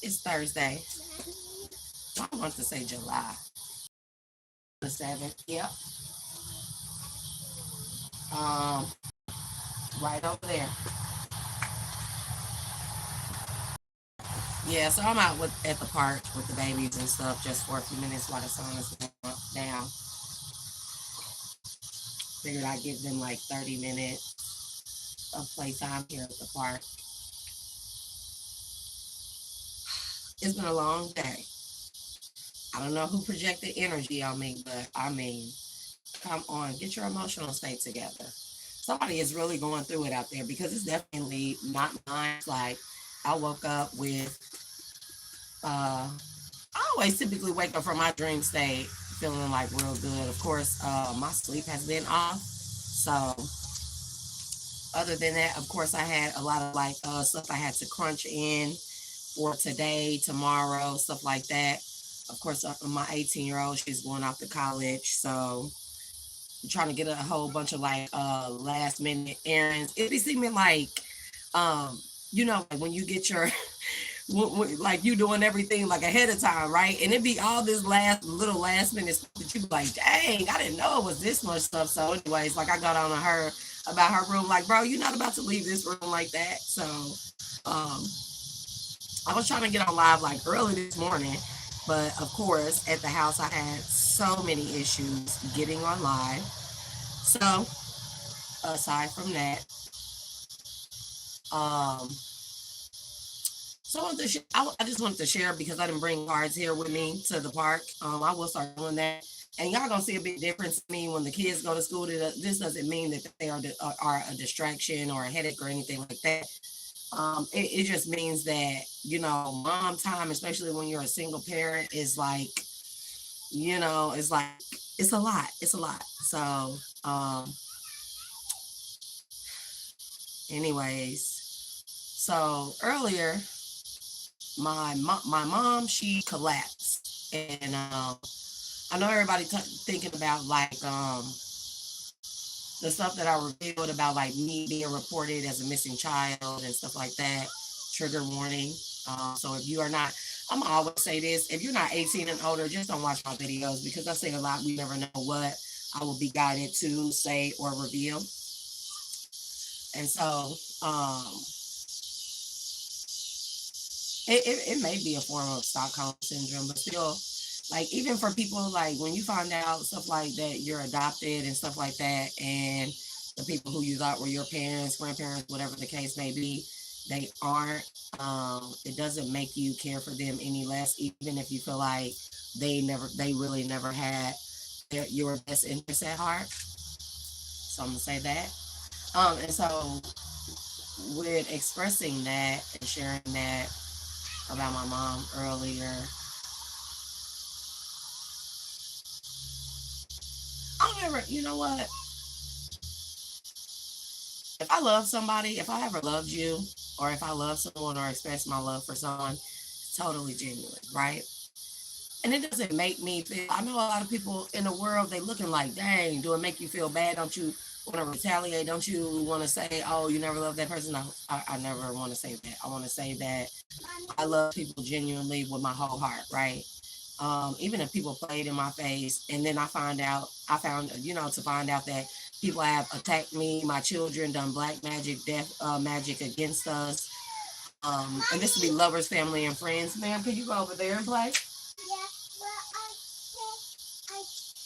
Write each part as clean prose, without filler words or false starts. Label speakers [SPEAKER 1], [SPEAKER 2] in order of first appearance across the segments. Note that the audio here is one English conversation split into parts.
[SPEAKER 1] It's Thursday. I want to say July the 7th. Yep. Um, right over there. Yeah, so I'm out at the park with the babies and stuff just for a few minutes while the sun is down. Figured I'd give them like 30 minutes of playtime here at the park. It's been a long day. I don't know who projected energy on me, but I mean, come on, get your emotional state together. Somebody is really going through it out there because it's definitely not mine. Like, I woke up with, I always typically wake up from my dream state feeling like real good. Of course, my sleep has been off. So, other than that, of course, I had a lot of like stuff I had to crunch in for today, tomorrow, stuff like that. Of course, my 18-year-old, she's going off to college. So, I'm trying to get a whole bunch of like last minute errands. It be seeming like, um, like when you get your like you doing everything like ahead of time, right? And it be all this last minute stuff that you be like, dang, I didn't know it was this much stuff. So, anyways, like I got on to her about her room, like, bro, you're not about to leave this room like that. So, um, I was trying to get on live like early this morning, but of course, at the house, I had so many issues getting on live. So, aside from that, um, so I just wanted to share because I didn't bring cards here with me to the park. I will start doing that, and y'all gonna see a big difference in me when the kids go to school. This doesn't mean that they are a distraction or a headache or anything like that. It just means that mom time, especially when you're a single parent, is like it's like it's a lot. It's a lot. So, anyways, so earlier my mom, she collapsed, and I know everybody thinking about like the stuff that I revealed about like me being reported as a missing child and stuff like that. Trigger warning. So if you are not, I'm gonna always say this: if you're not 18 and older, just don't watch my videos because I say a lot. We never know what I will be guided to say or reveal. And so, it may be a form of Stockholm syndrome, but still, like even for people like when you find out stuff like that you're adopted and stuff like that, and the people who you thought were your parents, grandparents, whatever the case may be, they aren't. It doesn't make you care for them any less, even if you feel like they really never had your best interest at heart. So I'm gonna say that. And so with expressing that and sharing that about my mom earlier, I don't ever, you know what? If I love somebody, if I ever loved you, or if I love someone or express my love for someone, it's totally genuine, right? And it doesn't make me feel, I know a lot of people in the world, they looking like, dang, do it make you feel bad? Don't you want to retaliate? Don't you want to say, oh, you never loved that person? No, I never want to say that. I want to say that I love people genuinely with my whole heart, right? Even if people played in my face, and then I found, to find out that people have attacked me, my children, done black magic, death magic against us. And this would be lovers, family, and friends. Ma'am, can you go over there and play? Yeah, but I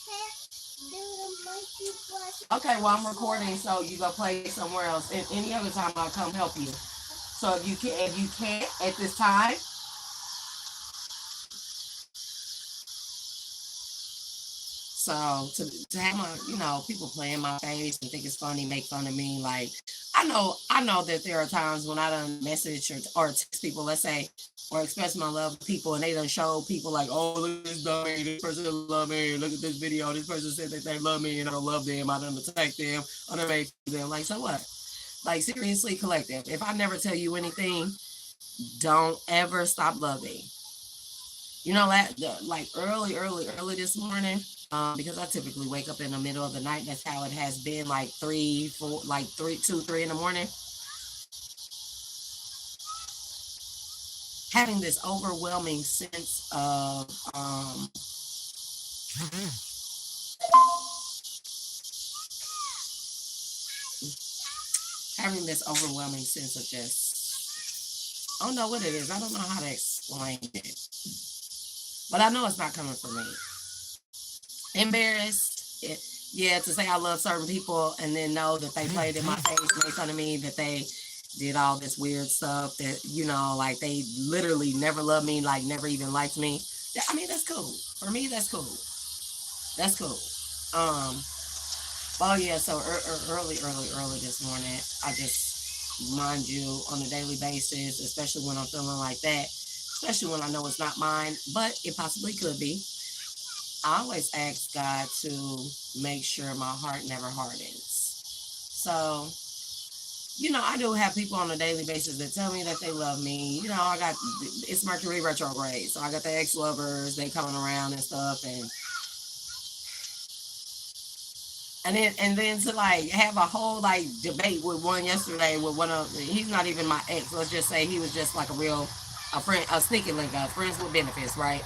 [SPEAKER 1] can't do the monkey brush. Okay, well, I'm recording, so you go play somewhere else. And any other time, I'll come help you. So if you can't at this time, so to have people play in my face and think it's funny, make fun of me, like I know that there are times when I done message or text people, let's say, or express my love to people, and they done show people like, oh, look at this dummy, this person love me, look at this video, this person said that they love me and I don't love them, I done attack them, I done made them, like, so what? Like, seriously, collective, if I never tell you anything, don't ever stop loving. Like early this morning, because I typically wake up in the middle of the night. That's how it has been, like 3, 2, 3 in the morning. having this overwhelming sense of having this overwhelming sense of just, I don't know what it is. I don't know how to explain it, but I know it's not coming from me. Embarrassed, yeah, to say I love certain people and then know that they played in my face, made fun of me, that they did all this weird stuff, that, you know, like they literally never loved me, like never even liked me. I mean, that's cool. For me, that's cool. That's cool. Um, oh yeah, so early this morning, I just, mind you, on a daily basis, especially when I'm feeling like that, especially when I know it's not mine, but it possibly could be. I always ask God to make sure my heart never hardens. So, you know, I do have people on a daily basis that tell me that they love me. You know, I got, it's Mercury retrograde, so I got the ex-lovers, they coming around and stuff, and then to like have a whole like debate with one yesterday with one of, he's not even my ex. Let's just say he was just like a friend, a sneaky link, friends with benefits, right?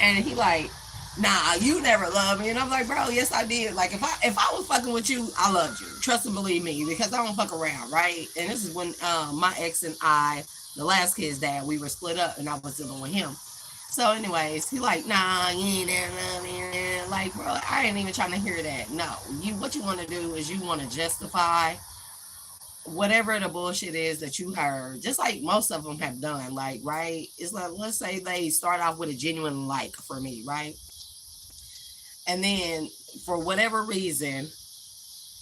[SPEAKER 1] And he like, nah, you never loved me. And I'm like, bro, yes I did. Like if I was fucking with you, I loved you. Trust and believe me, because I don't fuck around, right? And this is when my ex and I, the last kid's dad, we were split up and I was dealing with him. So anyways, he like, nah, you ain't never love me. Like, bro, I ain't even trying to hear that. No, what you want to do is you want to justify whatever the bullshit is that you heard, just like most of them have done, like, right? It's like, let's say they start off with a genuine like for me, right? And then for whatever reason,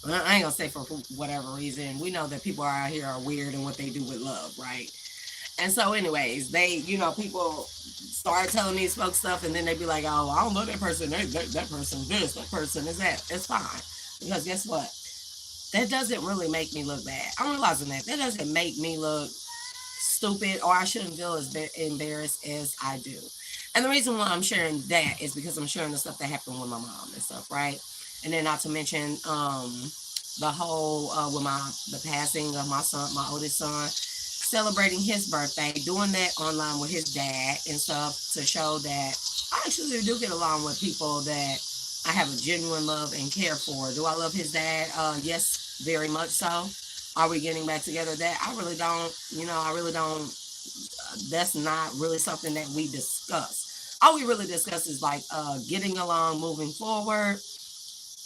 [SPEAKER 1] I ain't gonna say for whatever reason, we know that people out here are weird in what they do with love, right? And so, anyways, they, you know, people start telling these folks stuff, and then they be like, oh, I don't know that person, that person is this, that person is that. It's fine. Because guess what? That doesn't really make me look bad. I'm realizing that. That doesn't make me look stupid, or I shouldn't feel as embarrassed as I do. And the reason why I'm sharing that is because I'm sharing the stuff that happened with my mom and stuff, right? And then not to mention the whole with the passing of my son, my oldest son, celebrating his birthday, doing that online with his dad and stuff to show that I actually do get along with people that I have a genuine love and care for. Do I love his dad? Yes, very much so. Are we getting back together? That I really don't, you know, I really don't. That's not really something that we discuss. All we really discuss is like getting along, moving forward,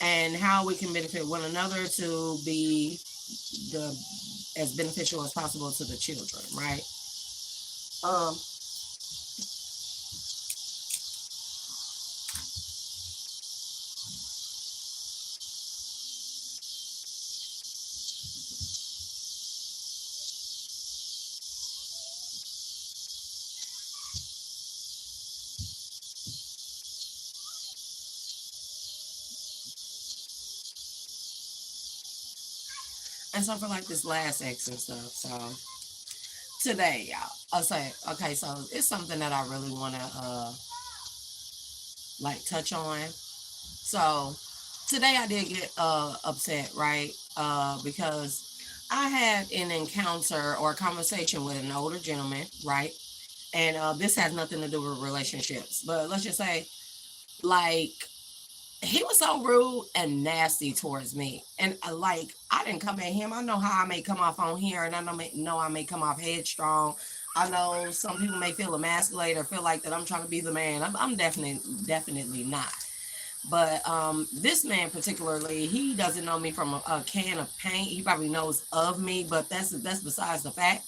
[SPEAKER 1] and how we can benefit one another to be the as beneficial as possible to the children, right? Um, and so for like this last ex and stuff, so today, y'all, I'll say, okay, so it's something that I really want to like touch on. So today I did get upset, right? Because I had an encounter or a conversation with an older gentleman, right? And this has nothing to do with relationships, but let's just say, like, he was so rude and nasty towards me. And like, I didn't come at him. I know how I may come off on here, and know I may come off headstrong. I know some people may feel emasculated or feel like that I'm trying to be the man. I'm definitely not. But this man particularly, he doesn't know me from a can of paint. He probably knows of me, but that's besides the fact.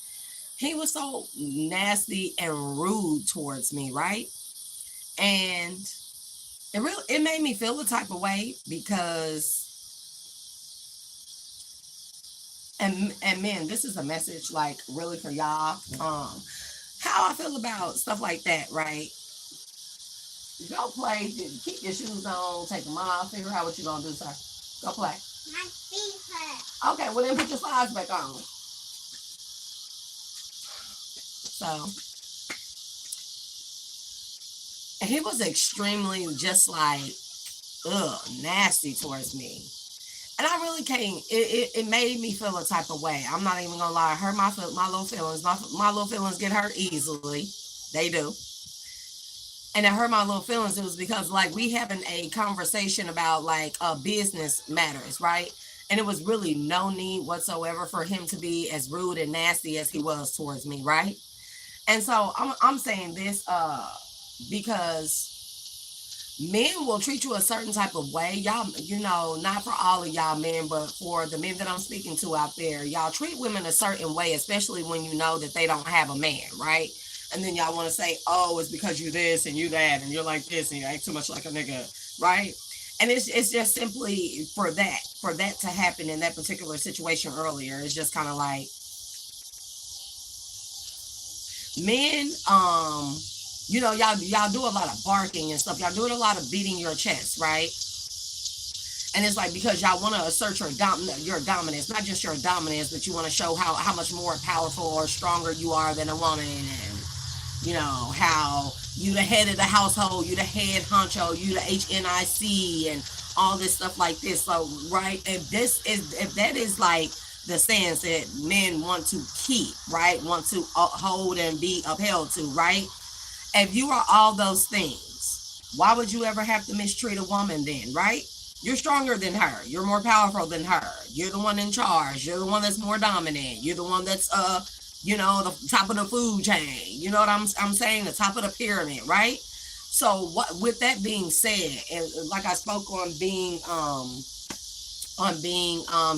[SPEAKER 1] He was so nasty and rude towards me, right? And it made me feel the type of way because and men, this is a message like really for y'all. How I feel about stuff like that, right? Go play, keep your shoes on, take them off, figure out what you're gonna do, sir. Go play. My feet hurt. Okay, well then put your slides back on. So he was extremely just like nasty towards me. And I really can't. It made me feel a type of way. I'm not even gonna lie. It hurt my little feelings. My little feelings get hurt easily. They do. And it hurt my little feelings. It was because like we having a conversation about like business matters, right? And it was really no need whatsoever for him to be as rude and nasty as he was towards me, right? And so I'm saying this because men will treat you a certain type of way. Y'all, you know, not for all of y'all men, but for the men that I'm speaking to out there, y'all treat women a certain way, especially when you know that they don't have a man, right? And then y'all want to say, oh, it's because you this and you that, and you're like this, and you act too much like a nigga, right? And it's just simply for that to happen in that particular situation earlier. It's just kind of like men, you know, y'all do a lot of barking and stuff. Y'all doing a lot of beating your chest, right? And it's like because y'all want to assert your dominance, not just your dominance, but you want to show how much more powerful or stronger you are than a woman, and you know how you the head of the household, you the head honcho, you the HNIC, and all this stuff like this. So right, if that is like the stance that men want to keep, right, want to hold and be upheld to, right? If you are all those things, why would you ever have to mistreat a woman then, right? You're stronger than her. You're more powerful than her. You're the one in charge. You're the one that's more dominant. You're the one that's you know, the top of the food chain. You know what I'm saying? The top of the pyramid, right? So what with that being said, and like I spoke on being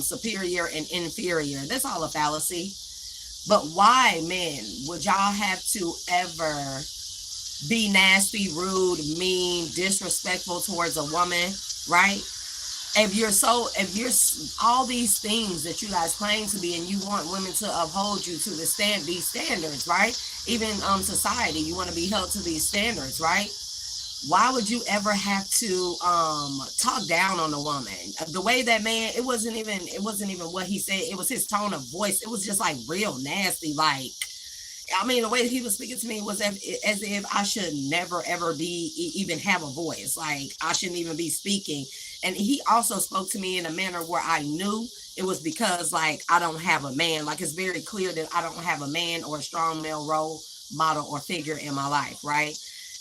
[SPEAKER 1] superior and inferior, that's all a fallacy. But why, men, would y'all have to ever be nasty, rude, mean, disrespectful towards a woman, right? If you're all these things that you guys claim to be, and you want women to uphold you to these standards, right? Even society, you want to be held to these standards, right? Why would you ever have to talk down on a woman? The way that man, it wasn't even what he said. It was his tone of voice. It was just like real nasty, like I mean, the way he was speaking to me was as if I should never ever be even have a voice. Like I shouldn't even be speaking. And he also spoke to me in a manner where I knew it was because like I don't have a man. Like it's very clear that I don't have a man or a strong male role model or figure in my life, right?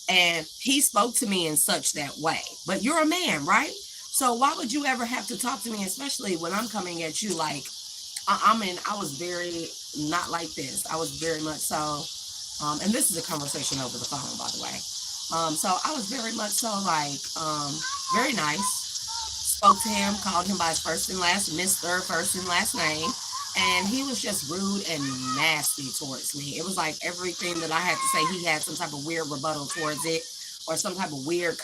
[SPEAKER 1] And he spoke to me in such that way. But you're a man, right? So why would you ever have to talk to me, especially when I'm coming at you like I was very not like this. I was very much so, and this is a conversation over the phone, by the way. So I was very much so like, very nice. Spoke to him, called him by his first and last, Mr. First and last name, and he was just rude and nasty towards me. It was like everything that I had to say, he had some type of weird rebuttal towards it, or some type of weird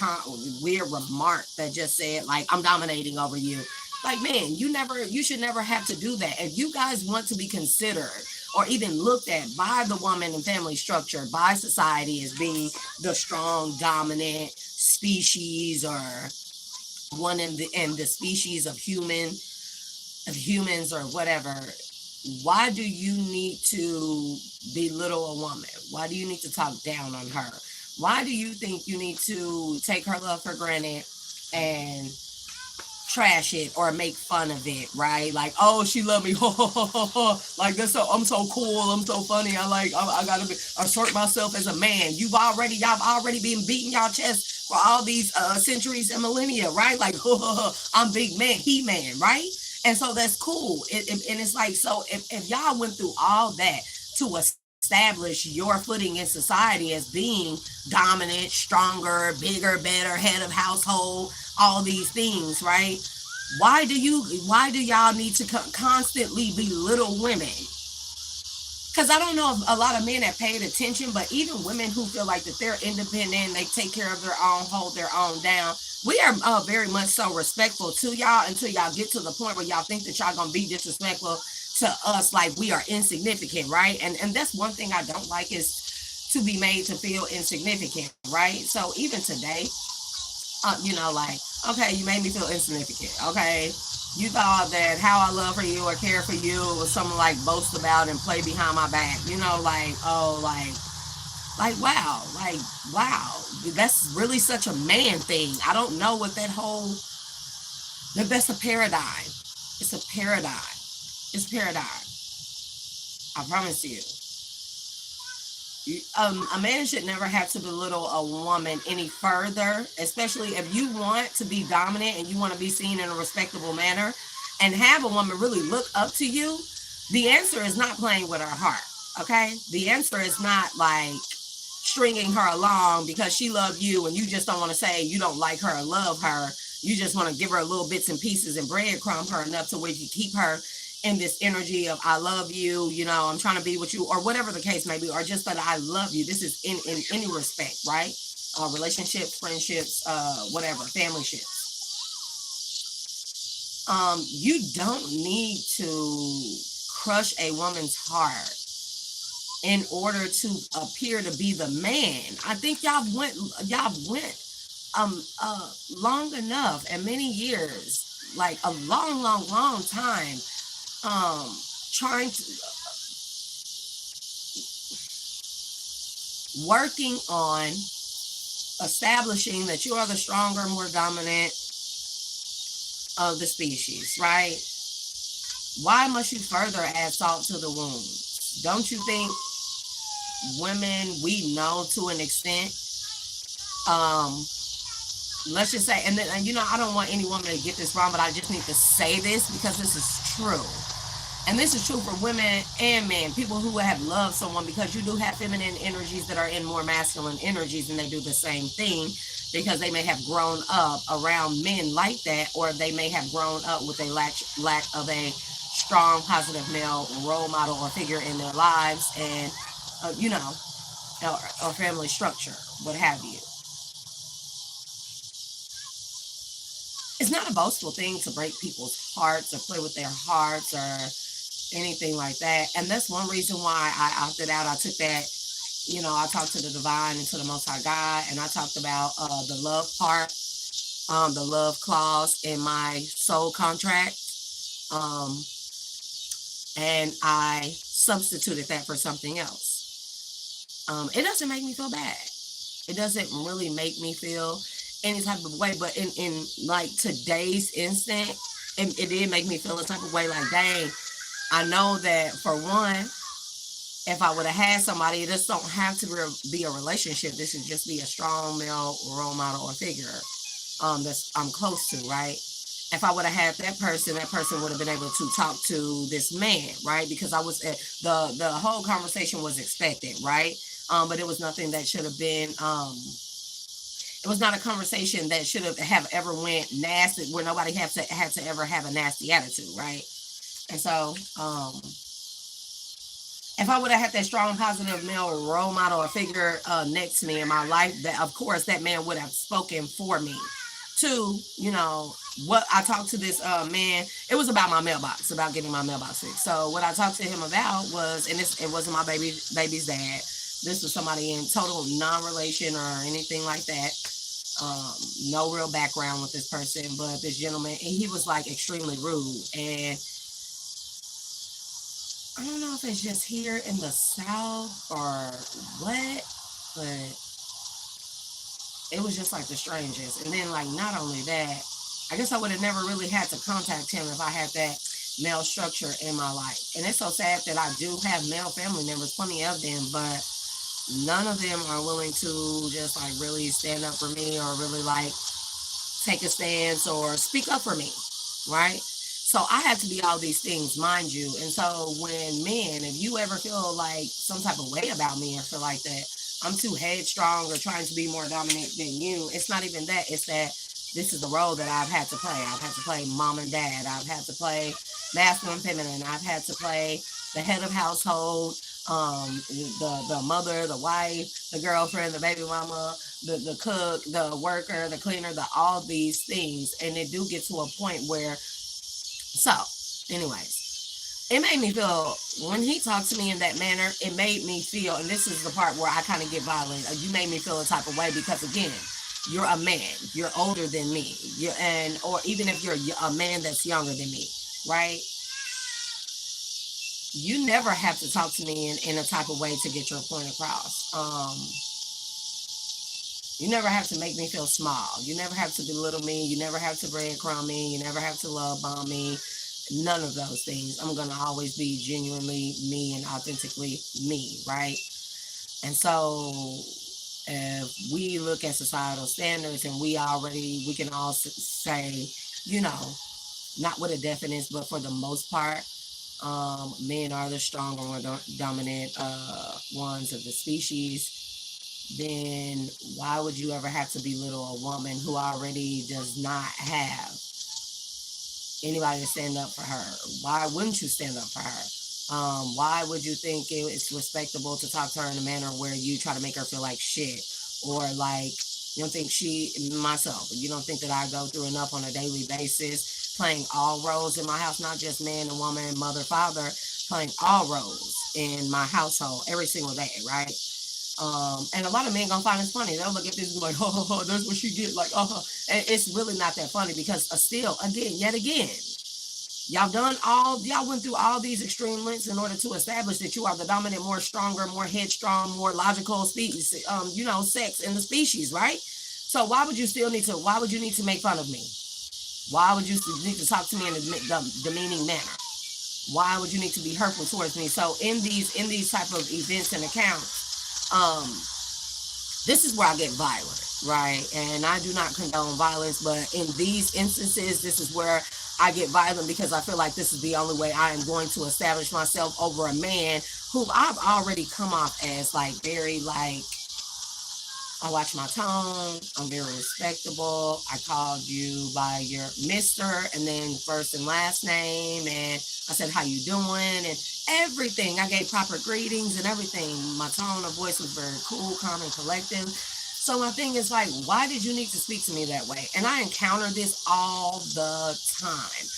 [SPEAKER 1] remark that just said like, "I'm dominating over you." Like, man, you should never have to do that. If you guys want to be considered or even looked at by the woman and family structure, by society as being the strong, dominant species, or one in the species of humans or whatever, why do you need to belittle a woman? Why do you need to talk down on her? Why do you think you need to take her love for granted and trash it or make fun of it, right? Like, oh, she love me, like that's so I'm so cool, I'm so funny. I gotta assert myself as a man. Y'all already been beating y'all chest for all these centuries and millennia, right? Like, I'm big man, he man, right? And so that's cool. And it's like, so if y'all went through all that to establish your footing in society as being dominant, stronger, bigger, better, head of household, all these things, right? Why do y'all need to constantly belittle women? Because I don't know if a lot of men have paid attention, but even women who feel like that they're independent, they take care of their own, hold their own down, we are very much so respectful to y'all until y'all get to the point where y'all think that y'all gonna be disrespectful to us like we are insignificant, right? And that's one thing I don't like, is to be made to feel insignificant, right? So even today, you know, like, okay, you made me feel insignificant, okay? You thought that how I love for you or care for you was something like boast about and play behind my back, you know, like, oh, wow, wow, that's really such a man thing. I don't know what that's a paradigm. It's a paradigm. It's a paradigm. I promise you. A man should never have to belittle a woman any further, especially if you want to be dominant and you want to be seen in a respectable manner and have a woman really look up to you. The answer is not playing with her heart, okay? The answer is not like stringing her along because she loves you and you just don't want to say you don't like her or love her. You just want to give her little bits and pieces and breadcrumb her enough to where you keep her in this energy of I love you, you know, I'm trying to be with you, or whatever the case may be, or just that I love you. This is in any respect, right? Relationships, friendships, whatever, family ships. You don't need to crush a woman's heart in order to appear to be the man. I think y'all went long enough and many years, like a long time, trying to working on establishing that you are the stronger, more dominant of the species, right? Why must you further add salt to the wound? Don't you think women, we know to an extent, let's just say, and then, and you know, I don't want any woman to get this wrong, but I just need to say this because this is true. And this is true for women and men, people who have loved someone, because you do have feminine energies that are in more masculine energies and they do the same thing because they may have grown up around men like that, or they may have grown up with a lack of a strong, positive male role model or figure in their lives, and, you know, or family structure, what have you. It's not a boastful thing to break people's hearts or play with their hearts or anything like that. And that's one reason why I opted out. I took that, you know, I talked to the divine and to the Most High God, and I talked about the love part, the love clause in my soul contract. And I substituted that for something else. It doesn't make me feel bad. It doesn't really make me feel any type of way, but in like today's instant, it did make me feel a type of way, like, dang, I know that for one, if I would have had somebody, this don't have to be a relationship. This should just be a strong male role model or figure that I'm close to, right? If I would have had that person would have been able to talk to this man, right? Because I was the whole conversation was expected, right? But it was nothing that should have been. It was not a conversation that should have ever went nasty, where nobody had to ever have a nasty attitude, right? And so, if I would have had that strong, positive male role model or figure next to me in my life, that of course that man would have spoken for me. Two, you know, what I talked to this man, it was about my mailbox, about getting my mailbox fixed. So what I talked to him about was, and it wasn't my baby's dad. This was somebody in total non-relation or anything like that. No real background with this person, but this gentleman, and he was like extremely rude. And I don't know if it's just here in the South or what, but it was just like the strangest. And then, like, not only that, I guess I would have never really had to contact him if I had that male structure in my life. And it's so sad that I do have male family members, plenty of them, but none of them are willing to just like really stand up for me or really like take a stance or speak up for me, right? So I have to be all these things, mind you. And so when men, if you ever feel like some type of way about me or feel like that I'm too headstrong or trying to be more dominant than you, it's not even that. It's that this is the role that I've had to play. I've had to play mom and dad. I've had to play masculine, feminine. I've had to play the head of household, the mother, the wife, the girlfriend, the baby mama, the cook, the worker, the cleaner, all these things. And it do get to a point where, so anyways, it made me feel, when he talked to me in that manner, it made me feel, and this is the part where I kind of get violent, you made me feel a type of way because, again, you're a man, you're older than me, or even if you're a man that's younger than me, right? You never have to talk to me in a type of way to get your point across. You never have to make me feel small. You never have to belittle me. You never have to breadcrumb me. You never have to love bomb me. none of those things. I'm going to always be genuinely me and authentically me, right? And so if we look at societal standards and we can all say, you know, not with a definite, but for the most part, men are the stronger, more dominant ones of the species, then why would you ever have to belittle a woman who already does not have anybody to stand up for her? Why wouldn't you stand up for her? Why would you think it's respectable to talk to her in a manner where you try to make her feel like shit? Or like, you don't think myself, you don't think that I go through enough on a daily basis playing all roles in my house, not just man and woman, mother, father, playing all roles in my household every single day, right? And a lot of men gonna find this funny. They'll look at this and be like, oh, that's what she get, like, and it's really not that funny because still, yet again, y'all went through all these extreme lengths in order to establish that you are the dominant, more stronger, more headstrong, more logical species, sex in the species, right? So why would you need to make fun of me? Why would you need to talk to me in a demeaning manner? Why would you need to be hurtful towards me? So in these type of events and accounts, this is where I get violent, right? And I do not condone violence, but in these instances, this is where I get violent because I feel like this is the only way I am going to establish myself over a man who I've already come off as like very like, I watch my tone, I'm very respectable. I called you by your Mr. and then first and last name, and I said, how you doing? And everything. I gave proper greetings and everything. My tone of voice was very cool, calm, and collective. So my thing is like, why did you need to speak to me that way? And I encounter this all the time.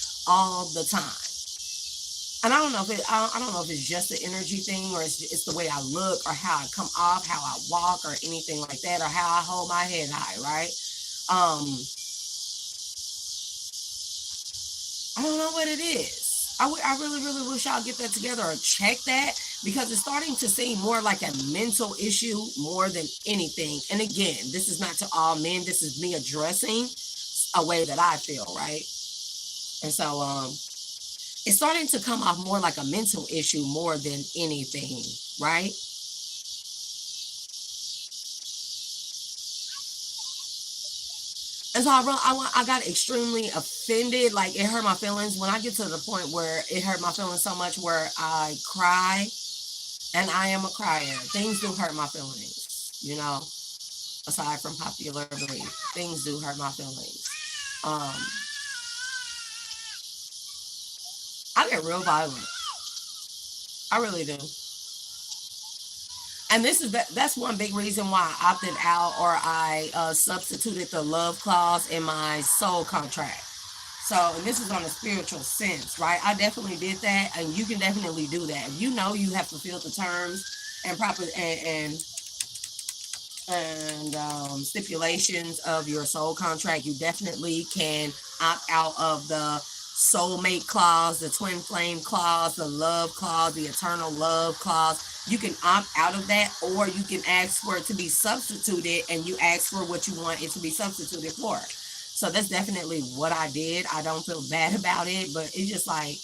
[SPEAKER 1] And I don't know if it's just the energy thing or it's the way I look or how I come off, how I walk or anything like that, or how I hold my head high, right? I don't know what it is. I really, really wish y'all get that together or check that because it's starting to seem more like a mental issue more than anything. And again, this is not to all men. This is me addressing a way that I feel, right? And so, it's starting to come off more like a mental issue more than anything, right? And so I got extremely offended. Like it hurt my feelings when I get to the point where it hurt my feelings so much where I cry, and I am a crier. Things do hurt my feelings, aside from popular belief. Things do hurt my feelings. I get real violent. I really do. And that's one big reason why I opted out or I substituted the love clause in my soul contract. So, and this is on a spiritual sense, right? I definitely did that, and you can definitely do that. If you know you have fulfilled the terms and proper and stipulations of your soul contract, you definitely can opt out of the soulmate clause, the twin flame clause, the love clause, the eternal love clause. You can opt out of that, or you can ask for it to be substituted, and you ask for what you want it to be substituted for. So that's definitely what I did. I don't feel bad about it, but it's just like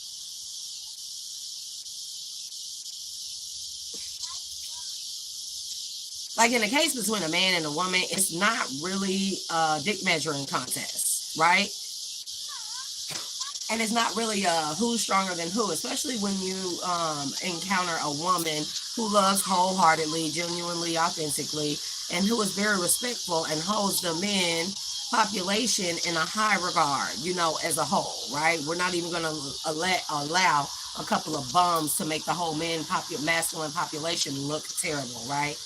[SPEAKER 1] in a case between a man and a woman, it's not really a dick measuring contest, right? And it's not really who's stronger than who, especially when you encounter a woman who loves wholeheartedly, genuinely, authentically, and who is very respectful and holds the men population in a high regard, as a whole, right? We're not even going to allow a couple of bums to make the whole masculine population look terrible, right?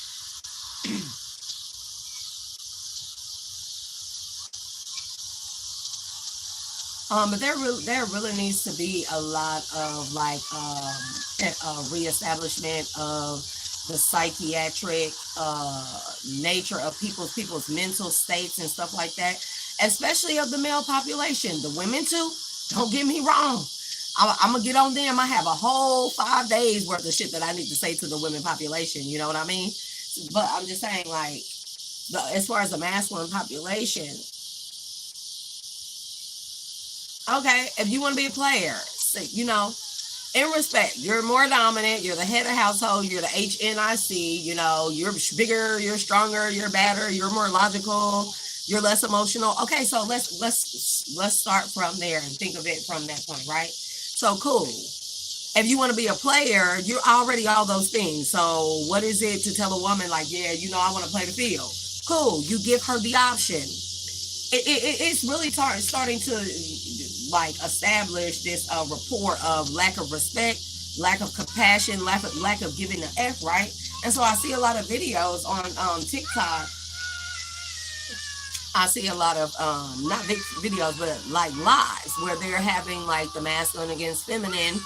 [SPEAKER 1] But there really needs to be a lot of reestablishment of the psychiatric nature of people's mental states and stuff like that, especially of the male population. The women too. Don't get me wrong. I'm gonna get on them. I have a whole 5 days worth of shit that I need to say to the women population. You know what I mean? But I'm just saying, as far as the masculine population. Okay, if you want to be a player, you know, in respect, you're more dominant, you're the head of household, you're the HNIC, you know, you're bigger, you're stronger, you're better, you're more logical, you're less emotional. Okay, so let's start from there and think of it from that point, right? So cool. If you want to be a player, you're already all those things. So what is it to tell a woman like, yeah, you know, I want to play the field? Cool. You give her the option. It's really starting to like establish this rapport of lack of respect, lack of compassion, lack of giving the F, right? And so I see a lot of videos on TikTok. I see a lot of not big videos, but like lives where they're having like the masculine against feminine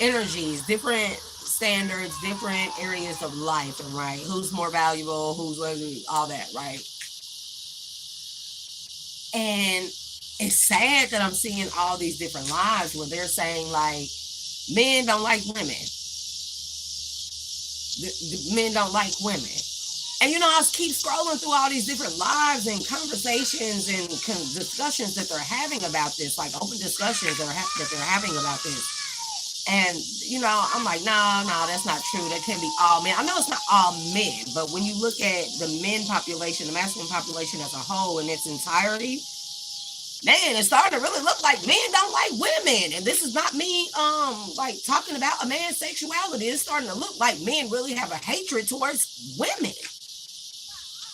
[SPEAKER 1] energies, different standards, different areas of life, and right, who's more valuable, who's all that, right? And it's sad that I'm seeing all these different lives where they're saying like men don't like women, the men don't like women. And you know, I keep scrolling through all these different lives and conversations and discussions that they're having about this, like open discussions that they're having about this. And, you know, I'm like, no, that's not true. That can't be all men. I know it's not all men, but when you look at the men population, the masculine population as a whole in its entirety, man, it's starting to really look like men don't like women. And this is not me like talking about a man's sexuality. It's starting to look like men really have a hatred towards women.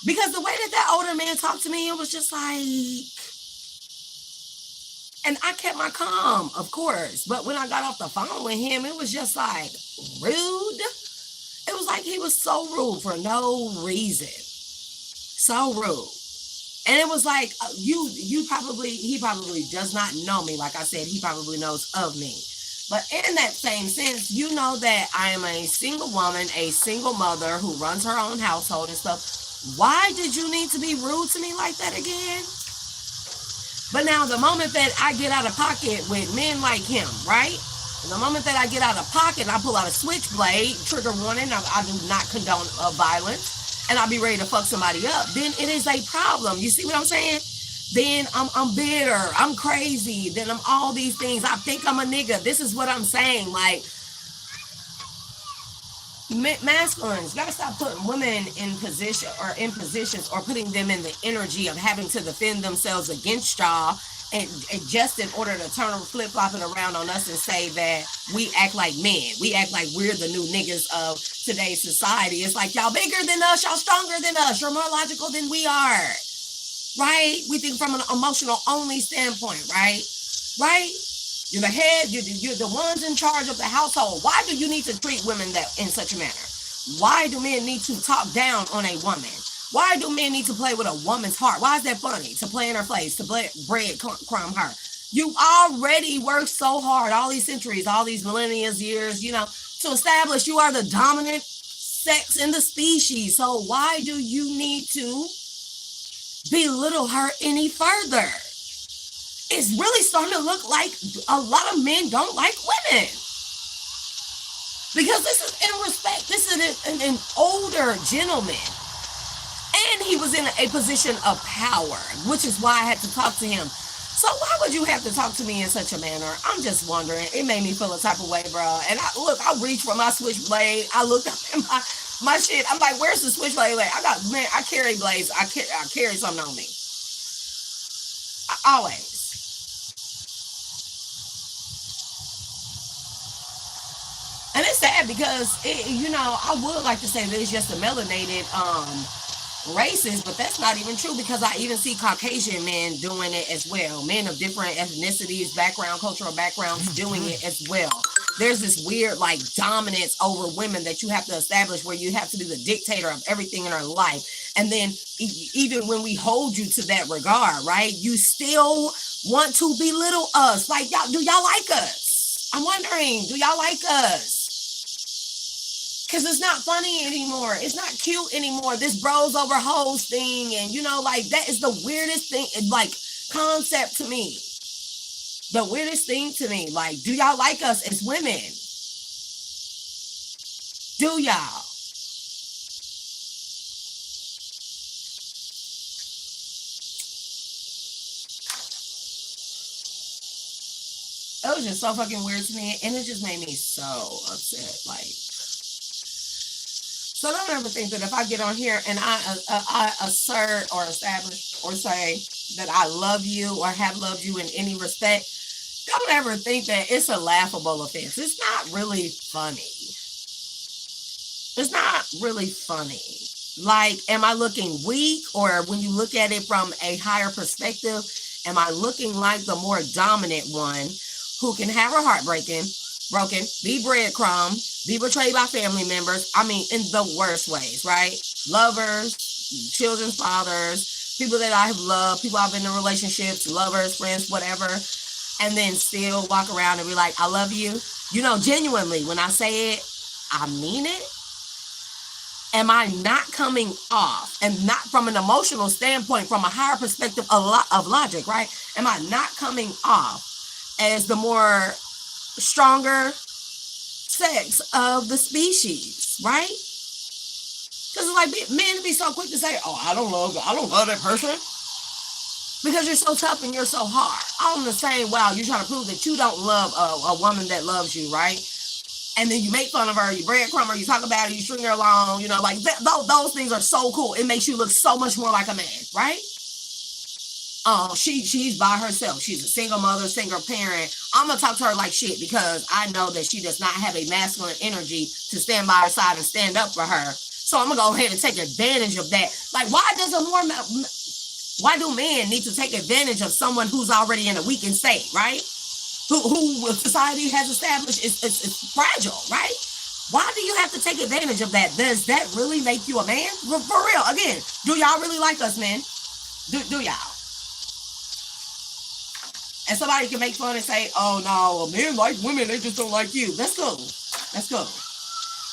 [SPEAKER 1] Because the way that older man talked to me, it was just like, and I kept my calm, of course. But when I got off the phone with him, it was just like rude. It was like he was so rude for no reason. So rude. And it was like, he probably does not know me. Like I said, he probably knows of me. But in that same sense, you know that I am a single woman, a single mother who runs her own household and stuff. Why did you need to be rude to me like that again? But now the moment that I get out of pocket with men like him, right? And the moment that I get out of pocket and I pull out a switchblade, trigger warning, I do not condone violence, and I'll be ready to fuck somebody up, then it is a problem. You see what I'm saying? Then I'm bitter, I'm crazy, then I'm all these things. I think I'm a nigga. This is what I'm saying. Like, masculines, you gotta stop putting women in positions or putting them in the energy of having to defend themselves against y'all, and just in order to turn flip-flopping around on us and say that we act like men, we act like we're the new niggas of today's society. It's like, y'all bigger than us, y'all stronger than us, you're more logical than we are, right? We think from an emotional only standpoint, right? You're the head, you're the ones in charge of the household. Why do you need to treat women that in such a manner? Why do men need to talk down on a woman? Why do men need to play with a woman's heart? Why is that funny? To play in her face, to breadcrumb her. You already worked so hard all these centuries, all these millennia years, you know, to establish you are the dominant sex in the species. So why do you need to belittle her any further? It's really starting to look like a lot of men don't like women. Because this is in respect. This is an older gentleman. And he was in a position of power, which is why I had to talk to him. So why would you have to talk to me in such a manner? I'm just wondering. It made me feel a type of way, bro. And I reached for my switchblade. I looked up at my shit. I'm like, where's the switchblade? I carry blades. I carry something on me. Always. And it's sad because, I would like to say that it's just a melanated races, but that's not even true, because I even see Caucasian men doing it as well. Men of different ethnicities, cultural backgrounds doing it as well. There's this weird like dominance over women that you have to establish, where you have to be the dictator of everything in her life. And then even when we hold you to that regard, right, you still want to belittle us. Like, do y'all like us? I'm wondering, do y'all like us? Because it's not funny anymore. It's not cute anymore. This bros over hoes thing. And, that is the weirdest thing, like, concept to me. The weirdest thing to me. Like, do y'all like us as women? Do y'all? was just so fucking weird to me, and it just made me so upset. Like, so don't ever think that if I get on here and I assert or establish or say that I love you or have loved you in any respect, don't ever think that it's a laughable offense. It's not really funny. It's not really funny. Like, am I looking weak? Or when you look at it from a higher perspective, am I looking like the more dominant one who can have her heart broken, be breadcrumbed, be betrayed by family members? I mean, in the worst ways, right? Lovers, children's fathers, people that I have loved, people I've been in relationships, lovers, friends, whatever, and then still walk around and be like, I love you. You know, genuinely, when I say it, I mean it. Am I not coming off, and not from an emotional standpoint, from a higher perspective of logic, right? Am I not coming off as the more stronger sex of the species, right? Because it's like men be so quick to say, oh, I don't love that person. Because you're so tough and you're so hard. All in the same, wow, you're trying to prove that you don't love a woman that loves you, right? And then you make fun of her, you breadcrumb her, you talk about her, you string her along, you know, like those things are so cool. It makes you look so much more like a man, right? She's by herself. She's a single mother, single parent. I'm gonna talk to her like shit because I know that she does not have a masculine energy to stand by her side and stand up for her. So I'm gonna go ahead and take advantage of that. Like, why do men need to take advantage of someone who's already in a weakened state, right? Who society has established is fragile, right? Why do you have to take advantage of that? Does that really make you a man? For real, again, do y'all really like us, men? Do y'all? And somebody can make fun and say, oh no, men like women, they just don't like you. That's cool.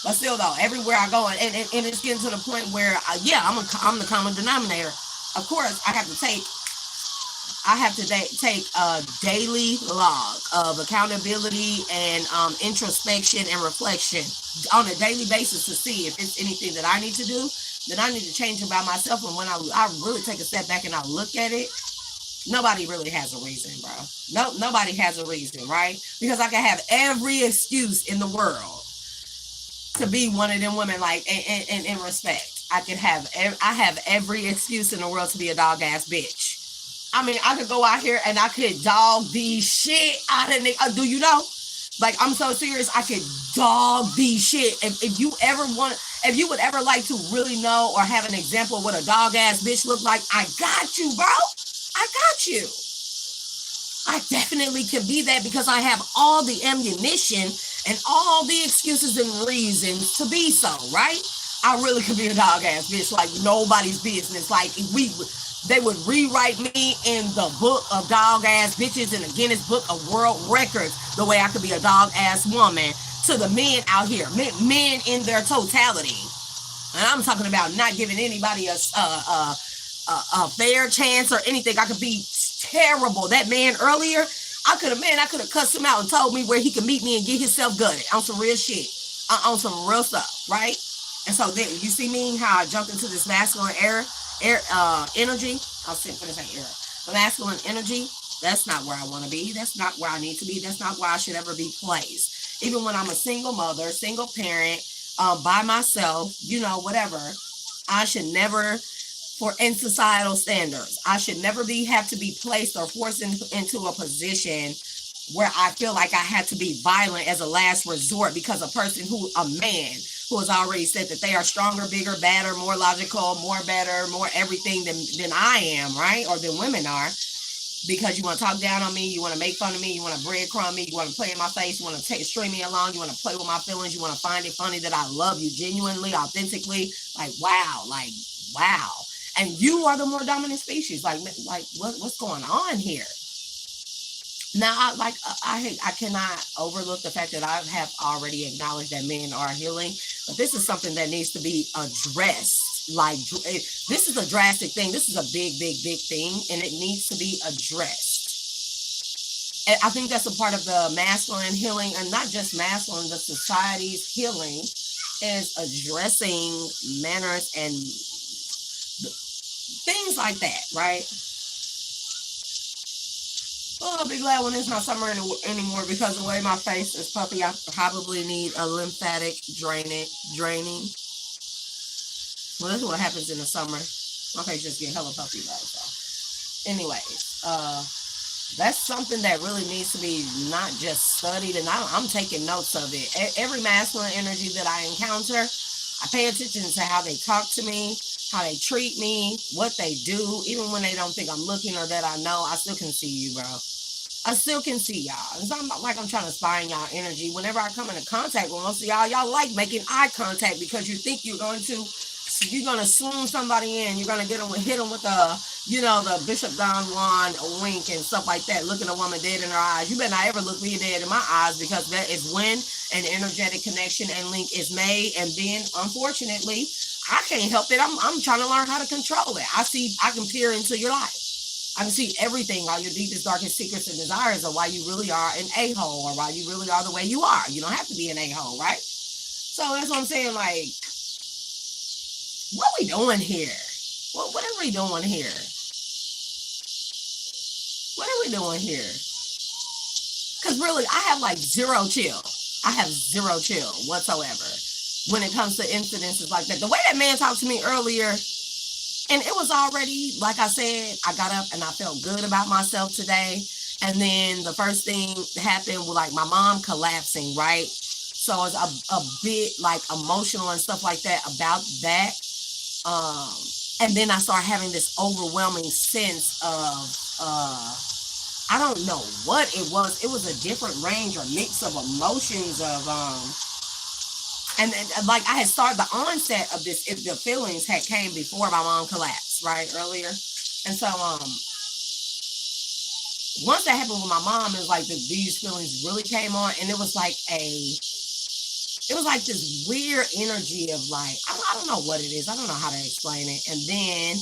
[SPEAKER 1] But still though, everywhere I go, and it's getting to the point where, I'm the common denominator. Of course, I have to take a daily log of accountability and introspection and reflection on a daily basis to see if it's anything that I need to do, that I need to change about myself. And when I really take a step back and I look at it, nobody really has a reason, bro. Nobody has a reason, right? Because I can have every excuse in the world to be one of them women, like, in respect. I have every excuse in the world to be a dog ass bitch. I mean, I could go out here and I could dog the shit out of niggas. Do you know? Like, I'm so serious. I could dog the shit. If you would ever like to really know or have an example of what a dog ass bitch look like, I got you, bro. I got you. I definitely can be that because I have all the ammunition and all the excuses and reasons to be so, right? I really could be a dog ass bitch like nobody's business. Like, they would rewrite me in the book of dog ass bitches in the Guinness Book of World Records the way I could be a dog ass woman to the men out here, men in their totality. And I'm talking about not giving anybody a fair chance or anything. I could be terrible. That man earlier, I could have cussed him out and told me where he could meet me and get himself gutted on some real shit, on some real stuff, right? And so then you see me how I jumped into this masculine energy. I was going to say era. The masculine energy, that's not where I want to be. That's not where I need to be. That's not where I should ever be placed. Even when I'm a single mother, single parent, by myself, you know, whatever, I should never, in societal standards, I should never have to be placed or forced into a position where I feel like I had to be violent as a last resort because a man who has already said that they are stronger, bigger, badder, more logical, more better, more everything than I am, right? Or than women are. Because you want to talk down on me, you want to make fun of me, you want to breadcrumb me, you want to play in my face, you want to string me along, you want to play with my feelings, you want to find it funny that I love you genuinely, authentically. Like, wow. And you are the more dominant species. Like what's going on here? Now, I cannot overlook the fact that I have already acknowledged that men are healing, but this is something that needs to be addressed. Like, this is a drastic thing. This is a big thing, and it needs to be addressed. And I think that's a part of the masculine healing, and not just masculine, the society's healing is addressing manners and things like that, right? Oh, I'll be glad when it's not summer anymore because the way my face is puffy, I probably need a lymphatic draining. Well, that's what happens in the summer. My face just get hella puffy, right? So, anyways, that's something that really needs to be not just studied, and I'm taking notes of it. Every masculine energy that I encounter, I pay attention to how they talk to me, how they treat me, what they do, even when they don't think I'm looking or that I know. I still can see you, bro. I still can see y'all. It's not like I'm trying to spy on y'all energy. Whenever I come into contact with most of y'all like making eye contact because you think you're going to swoon somebody in. You're gonna hit them with the Bishop Don Juan wink and stuff like that. Looking a woman dead in her eyes. You better not ever look me dead in my eyes, because that is when an energetic connection and link is made. And then, unfortunately, I can't help it. I'm trying to learn how to control it. I can peer into your life. I can see everything, all your deepest, darkest secrets and desires, or why you really are an a-hole, or why you really are the way you are. You don't have to be an a-hole, right? So that's what I'm saying. Like, what are we doing here? What are we doing here? What are we doing here? Because really, I have like zero chill. I have zero chill whatsoever when it comes to incidences like that. The way that man talked to me earlier, and it was already, like I said, I got up and I felt good about myself today. And then the first thing happened with like my mom collapsing, right? So it's a bit like emotional and stuff like that about that. And then I started having this overwhelming sense of, I don't know what it was. It was a different range or mix of emotions of, and like I had started the onset of this, if the feelings had came before my mom collapsed, right, earlier. And so, once that happened with my mom, it was like these feelings really came on, and it was like this weird energy of like, I don't know what it is. I don't know how to explain it. And then,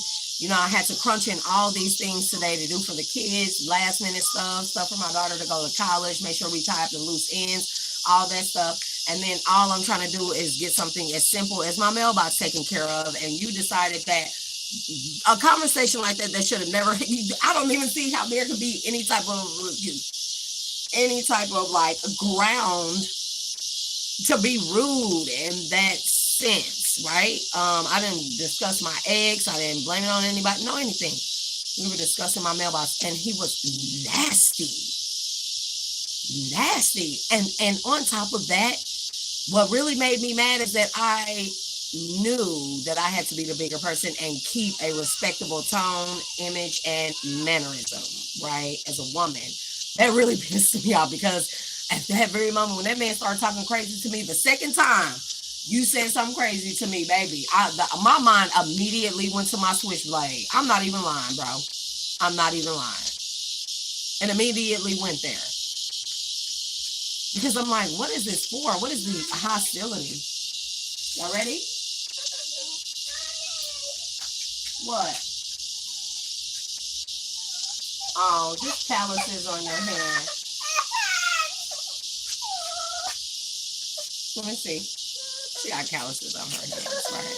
[SPEAKER 1] I had to crunch in all these things today to do for the kids, last minute stuff for my daughter to go to college, make sure we tie up the loose ends, all that stuff. And then all I'm trying to do is get something as simple as my mailbox taken care of. And you decided that a conversation like that should have never, I don't even see how there could be any type of like ground to be rude in that sense, right? I didn't discuss my ex. I didn't blame it on anybody, no anything. We were discussing my mailbox, and he was nasty. And on top of that, what really made me mad is that I knew that I had to be the bigger person and keep a respectable tone, image, and mannerism, right? As a woman. That really pissed me off, because at that very moment when that man started talking crazy to me, the second time you said something crazy to me, baby, my mind immediately went to my switchblade. I'm not even lying, bro. I'm not even lying. And immediately went there. Because I'm like, what is this for? What is the hostility? Y'all ready? What? Oh, just calluses on your hand. Let me see. She got calluses on her hands, right?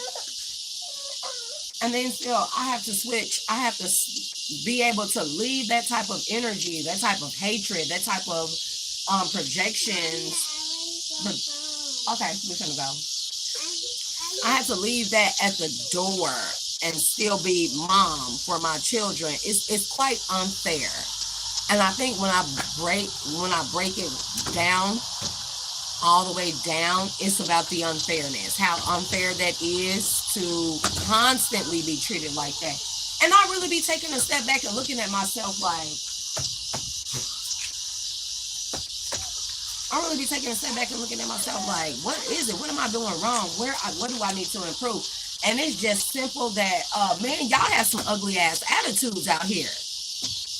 [SPEAKER 1] And then still, I have to switch. I have to be able to leave that type of energy, that type of hatred, that type of projections. Okay, we're gonna go. I have to leave that at the door and still be mom for my children. It's quite unfair. And I think when I break it down, all the way down, it's about the unfairness. How unfair that is to constantly be treated like that. And I really be taking a step back and looking at myself like, what is it? What am I doing wrong? What do I need to improve? And it's just simple that, man, y'all have some ugly ass attitudes out here.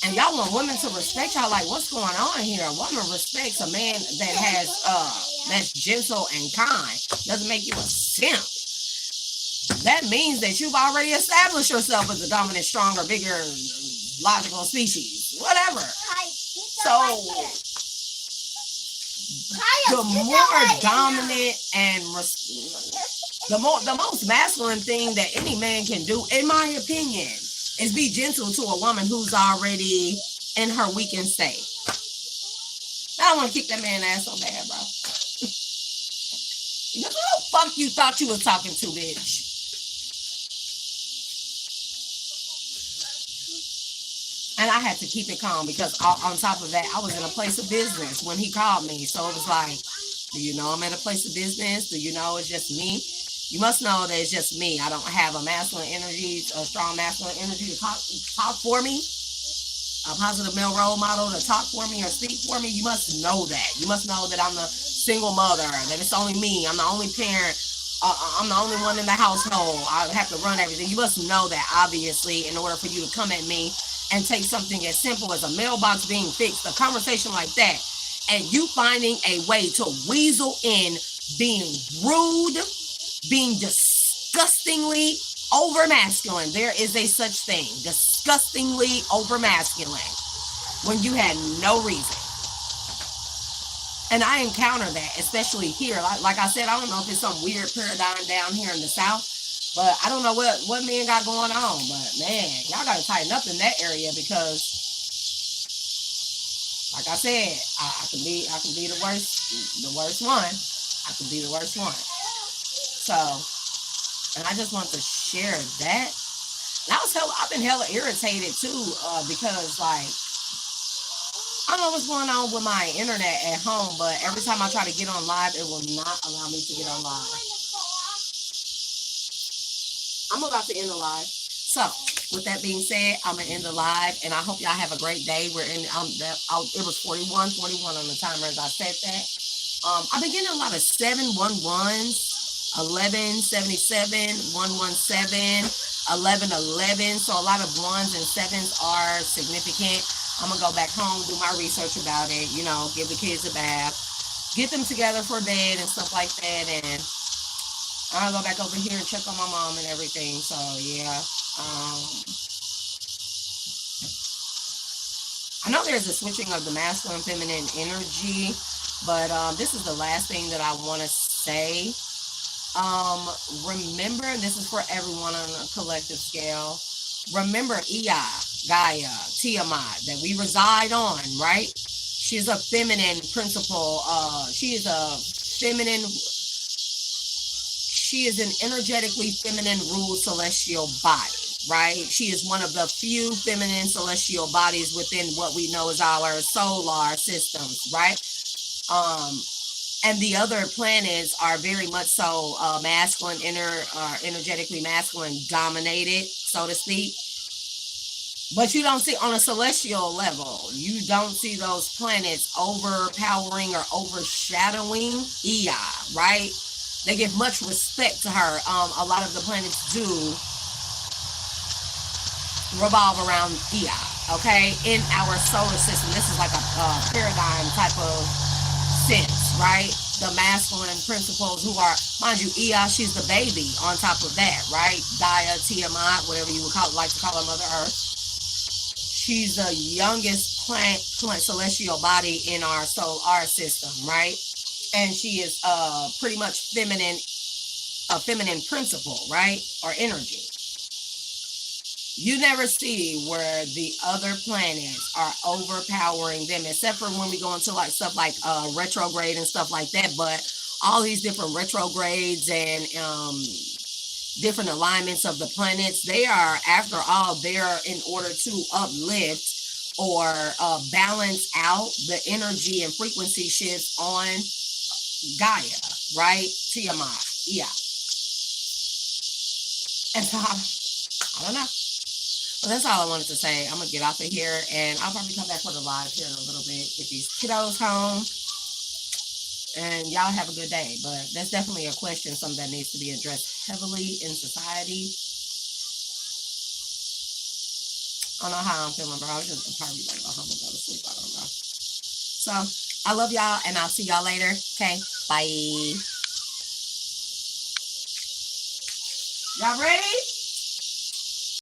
[SPEAKER 1] And y'all want women to respect y'all. Like, what's going on here? A woman respects a man that has, that's gentle and kind. Doesn't make you a simp. That means that you've already established yourself as a dominant, stronger, bigger, logical species. Whatever. So, the more dominant and the most masculine thing that any man can do, in my opinion, is be gentle to a woman who's already in her weakened state. I don't want to kick that man ass so bad, bro. Who the fuck you thought you was talking to, bitch? And I had to keep it calm because on top of that, I was in a place of business when he called me. So it was like, do you know I'm at a place of business? Do you know it's just me? You must know that it's just me. I don't have a masculine energy, a strong masculine energy to talk for me. A positive male role model to talk for me or speak for me. You must know that. You must know that I'm the single mother, that it's only me. I'm the only parent. I'm the only one in the household. I have to run everything. You must know that, obviously, in order for you to come at me and take something as simple as a mailbox being fixed, a conversation like that, and you finding a way to weasel in being rude, being disgustingly over masculine. There is a such thing, disgustingly over masculine, when you had no reason. And I encounter that, especially here. Like I said, I don't know if it's some weird paradigm down here in the South, but I don't know what men got going on. But man, y'all got to tighten up in that area because, like I said, I can be the worst one. I can be the worst one. So, and I just want to share that. And I've been hella irritated too, because like, I don't know what's going on with my internet at home, but every time I try to get on live, it will not allow me to get on live. I'm about to end the live. So, with that being said, I'm going to end the live, and I hope y'all have a great day. We're in, it was 41 on the timer as I said that. I've been getting a lot of 711s, 1177, 117, 1111. So, a lot of ones and sevens are significant. I'm going to go back home, do my research about it, you know, give the kids a bath, get them together for bed and stuff like that. And I'll go back over here and check on my mom and everything. So, yeah. I know there's a switching of the masculine feminine energy, but this is the last thing that I want to say. Remember, this is for everyone on a collective scale. Remember Ea, Gaia, Tiamat, that we reside on, right? She's a feminine principle. She is an energetically feminine ruled celestial body, right? She is one of the few feminine celestial bodies within what we know as our solar systems, right? And the other planets are very much so masculine, energetically masculine dominated, so to speak. But you don't see on a celestial level, you don't see those planets overpowering or overshadowing Ea, right? They give much respect to her. A lot of the planets do revolve around Ea, okay? In our solar system, this is like a paradigm type of sense, right? The masculine principles who are, mind you, Ea, she's the baby on top of that, right? Gaia, Tiamat, whatever you would like to call her, Mother Earth. She's the youngest plant celestial body in our solar system, right? And she is pretty much a feminine principle, right? Or energy. You never see where the other planets are overpowering them, except for when we go into like stuff like retrograde and stuff like that. But all these different retrogrades and different alignments of the planets, they are, after all, there in order to uplift or balance out the energy and frequency shifts on Gaia, right? Tiamat, yeah. And so, I don't know. Well, that's all I wanted to say. I'm going to get off of here, and I'll probably come back for the live here in a little bit, get these kiddos home, and y'all have a good day. But that's definitely a question, something that needs to be addressed heavily in society. I don't know how I'm feeling, bro. I was just probably like, go home and go to sleep. I don't know. So, I love y'all, and I'll see y'all later. Okay, bye. Y'all ready?